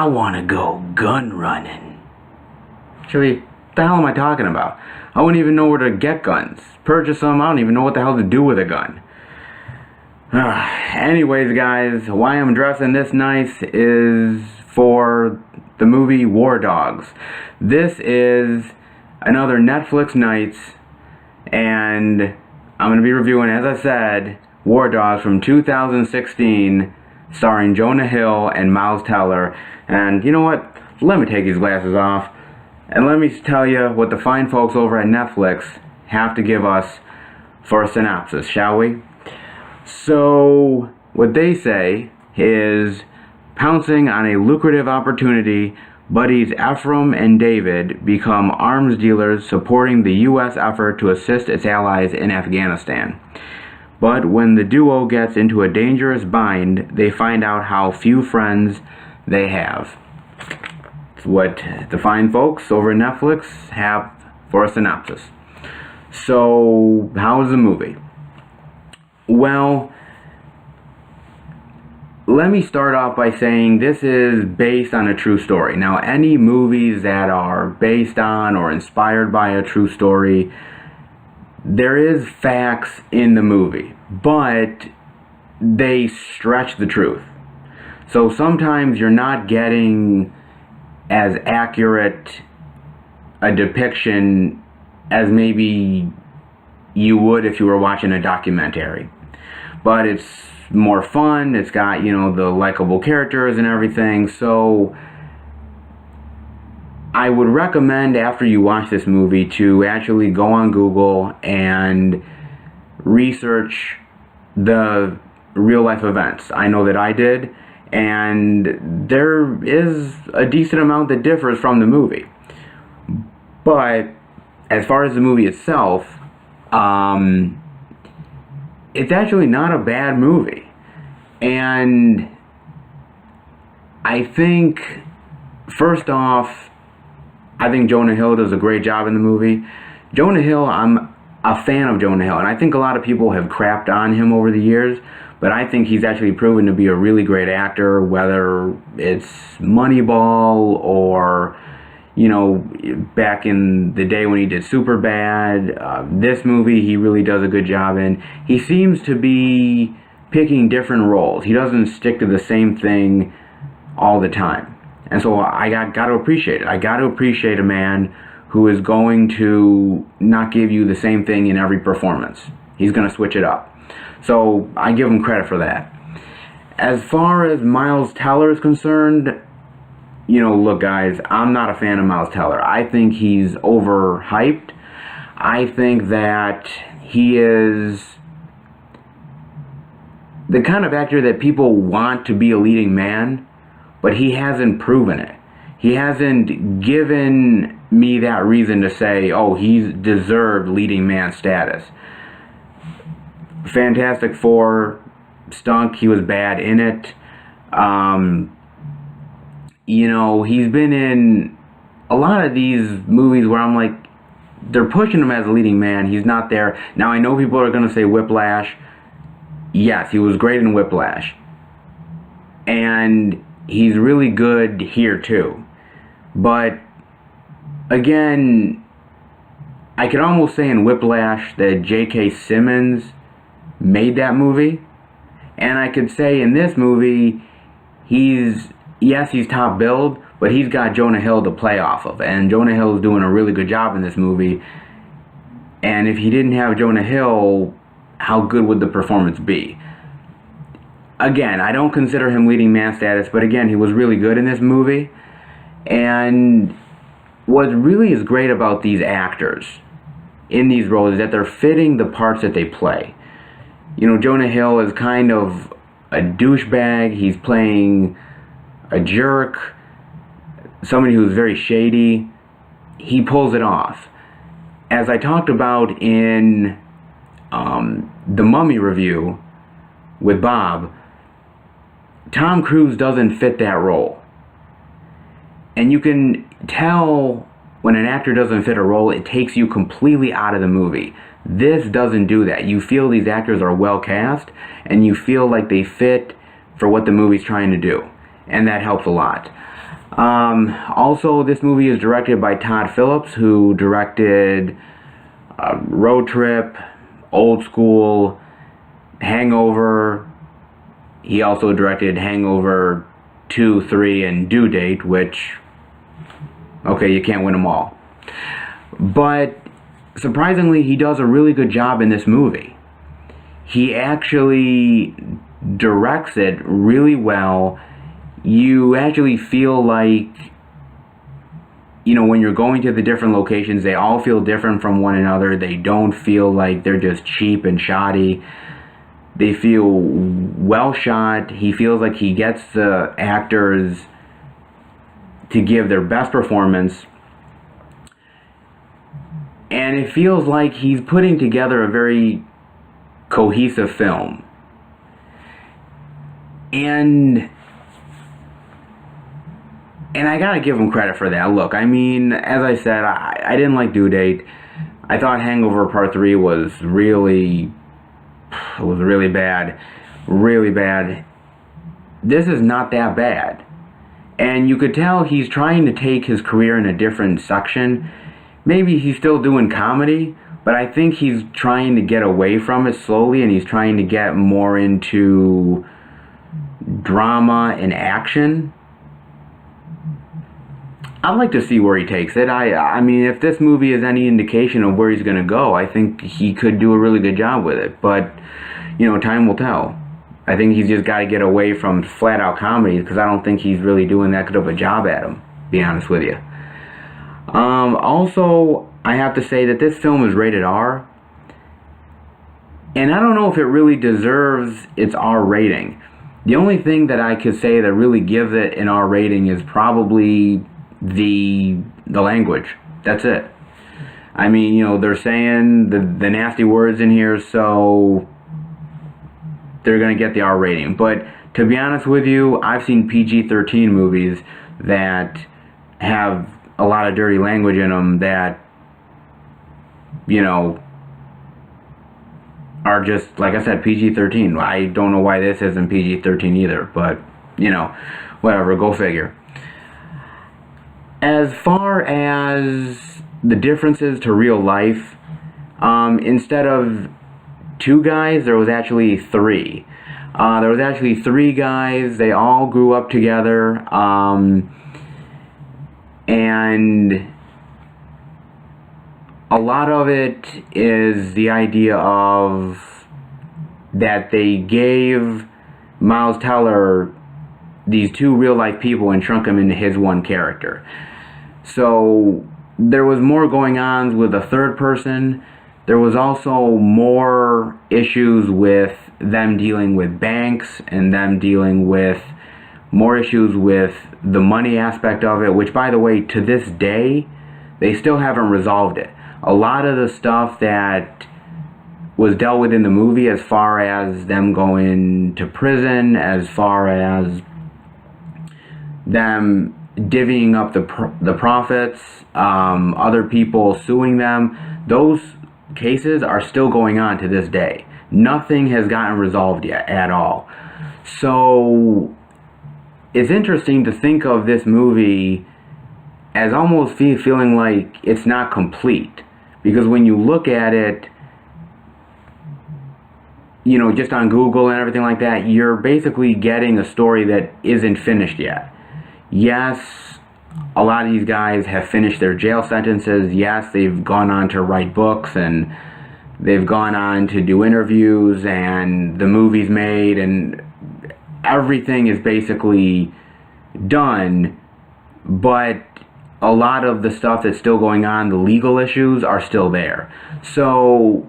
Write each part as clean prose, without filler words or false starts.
I want to go gun running. Actually, what the hell am I talking about? I wouldn't even know where to get guns. Purchase them, I don't even know what the hell to do with a gun. Anyways, guys, why I'm dressing this nice is for the movie War Dogs. This is another Netflix nights, and I'm going to be reviewing, as I said, War Dogs from 2016, starring Jonah Hill and Miles Teller. And you know what? Let me take these glasses off, and let me tell you what the fine folks over at Netflix have to give us for a synopsis, shall we? So, what they say is, pouncing on a lucrative opportunity, buddies Ephraim and David become arms dealers supporting the U.S. effort to assist its allies in Afghanistan. But when the duo gets into a dangerous bind, they find out how few friends they have. It's what the fine folks over at Netflix have for a synopsis. So, how is the movie? Well, let me start off by saying this is based on a true story. Now, any movies that are based on or inspired by a true story, there is facts in the movie, but they stretch the truth. So sometimes you're not getting as accurate a depiction as maybe you would if you were watching a documentary. But it's more fun, it's got, you know, the likable characters and everything, so I would recommend after you watch this movie to actually go on Google and research the real life events. I know that I did, and there is a decent amount that differs from the movie. But as far as the movie itself, it's actually not a bad movie. And I think, first off, I think Jonah Hill does a great job in the movie. Jonah Hill, I'm a fan of Jonah Hill, and I think a lot of people have crapped on him over the years, but I think he's actually proven to be a really great actor, whether it's Moneyball or, you know, back in the day when he did Superbad. This movie he really does a good job in. He seems to be picking different roles. He doesn't stick to the same thing all the time. And so I got to appreciate it. I got to appreciate a man who is going to not give you the same thing in every performance. He's going to switch it up. So I give him credit for that. As far as Miles Teller is concerned, you know, look guys, I'm not a fan of Miles Teller. I think he's overhyped. I think that he is the kind of actor that people want to be a leading man, but he hasn't proven it. He hasn't given me that reason to say, oh, he's deserved leading man status. Fantastic Four stunk. He was bad in it. You know, he's been in a lot of these movies where I'm like, they're pushing him as a leading man. He's not there. Now, I know people are going to say Whiplash. Yes, he was great in Whiplash. And he's really good here, too. But, again, I could almost say in Whiplash that J.K. Simmons made that movie. And I could say in this movie, he's top billed, but he's got Jonah Hill to play off of. And Jonah Hill is doing a really good job in this movie. And if he didn't have Jonah Hill, how good would the performance be? Again, I don't consider him leading man status, but again, he was really good in this movie. And what really is great about these actors in these roles is that they're fitting the parts that they play. You know, Jonah Hill is kind of a douchebag. He's playing a jerk, somebody who's very shady. He pulls it off. As I talked about in the Mummy review with Bob, Tom Cruise doesn't fit that role. And you can tell when an actor doesn't fit a role, it takes you completely out of the movie. This doesn't do that. You feel these actors are well cast, and you feel like they fit for what the movie's trying to do. and that helps a lot. Also, this movie is directed by Todd Phillips, who directed Road Trip, Old School, Hangover. He also directed Hangover 2, 3, and Due Date, which, okay, you can't win them all. But surprisingly, he does a really good job in this movie. He actually directs it really well. You actually feel like, you know, when you're going to the different locations, they all feel different from one another. They don't feel like they're just cheap and shoddy. They feel well shot. He feels like he gets the actors to give their best performance. And it feels like he's putting together a very cohesive film. And I gotta give him credit for that. Look, I mean, as I said, I didn't like Due Date. I thought Hangover Part 3 was really bad. Really bad. This is not that bad. And you could tell he's trying to take his career in a different section. Maybe he's still doing comedy, but I think he's trying to get away from it slowly, and he's trying to get more into drama and action. I'd like to see where he takes it. I mean, if this movie is any indication of where he's going to go, I think he could do a really good job with it. But, you know, time will tell. I think he's just got to get away from flat-out comedies, because I don't think he's really doing that good of a job at them, to be honest with you. Also, I have to say that this film is rated R. And I don't know if it really deserves its R rating. The only thing that I could say that really gives it an R rating is probably the language. That's it. I mean, you know, they're saying the nasty words in here, so they're going to get the R rating. But to be honest with you, I've seen PG-13 movies that have a lot of dirty language in them that, you know, are just, like I said, PG-13. I don't know why this isn't PG-13 either, but, you know, whatever, go figure. As far as the differences to real life, instead of 2 guys, there was actually 3. There was actually 3 guys. They all grew up together, and a lot of it is the idea of that they gave Miles Teller these 2 real-life people and shrunk them into his one character. So there was more going on with the 3rd person. There was also more issues with them dealing with banks and them dealing with more issues with the money aspect of it, which, by the way, to this day, they still haven't resolved it. A lot of the stuff that was dealt with in the movie, as far as them going to prison, as far as them divvying up the profits, other people suing them, those cases are still going on to this day. Nothing has gotten resolved yet at all. So it's interesting to think of this movie as almost feeling like it's not complete, because when you look at it, you know, just on Google and everything like that, you're basically getting a story that isn't finished yet. Yes, a lot of these guys have finished their jail sentences. Yes, they've gone on to write books, and they've gone on to do interviews, and the movie's made, and everything is basically done. But a lot of the stuff that's still going on, the legal issues, are still there. So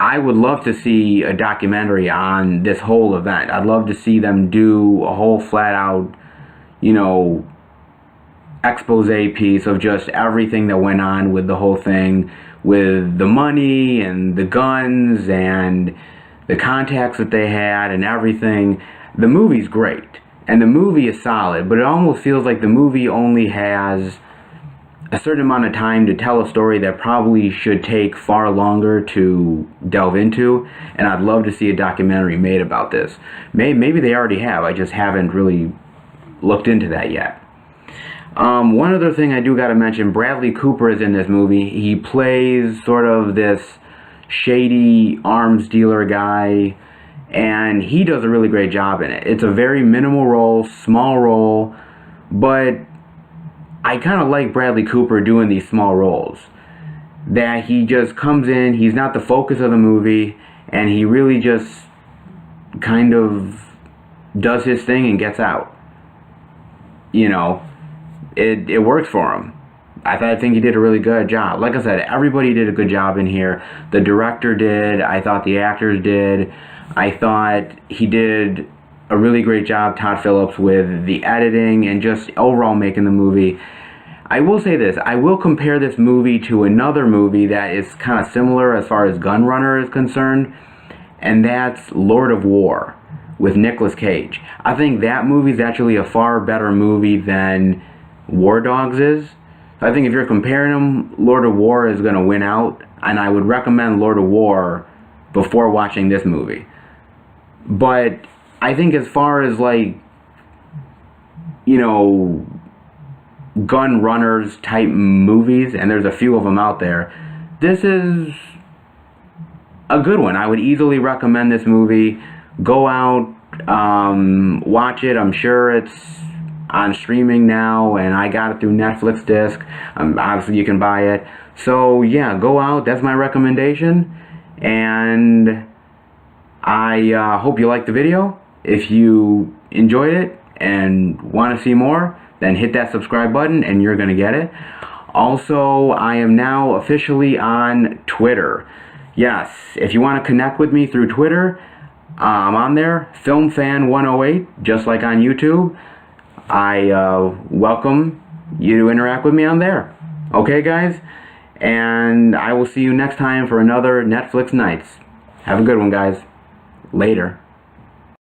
I would love to see a documentary on this whole event. I'd love to see them do a whole flat-out, you know, expose piece of just everything that went on with the whole thing, with the money and the guns and the contacts that they had and everything. The movie's great, and the movie is solid, but it almost feels like the movie only has a certain amount of time to tell a story that probably should take far longer to delve into, and I'd love to see a documentary made about this. Maybe they already have, I just haven't really looked into that yet. One other thing I do gotta mention, Bradley Cooper is in this movie. He plays sort of this shady arms dealer guy, and he does a really great job in it. It's a very minimal role, small role, but I kind of like Bradley Cooper doing these small roles. That he just comes in, he's not the focus of the movie, and he really just kind of does his thing and gets out. You know, it works for him. I think he did a really good job. Like I said, everybody did a good job in here. The director did. I thought the actors did. I thought he did a really great job, Todd Phillips, with the editing and just overall making the movie. I will say this, I will compare this movie to another movie that is kind of similar as far as Gunrunner is concerned, and that's Lord of War with Nicolas Cage. I think that movie is actually a far better movie than War Dogs is. I think if you're comparing them, Lord of War is going to win out, and I would recommend Lord of War before watching this movie. But I think as far as, like, you know, gun runners type movies, and there's a few of them out there, this is a good one. I would easily recommend this movie. Go out, watch it. I'm sure it's on streaming now, and I got it through Netflix disc. Obviously you can buy it. So yeah, go out. That's my recommendation, and I hope you liked the video. If you enjoyed it and want to see more, then hit that subscribe button and you're going to get it. Also, I am now officially on Twitter. Yes, if you want to connect with me through Twitter, I'm on there, FilmFan108, just like on YouTube. I welcome you to interact with me on there. Okay, guys? And I will see you next time for another Netflix Nights. Have a good one, guys. Later.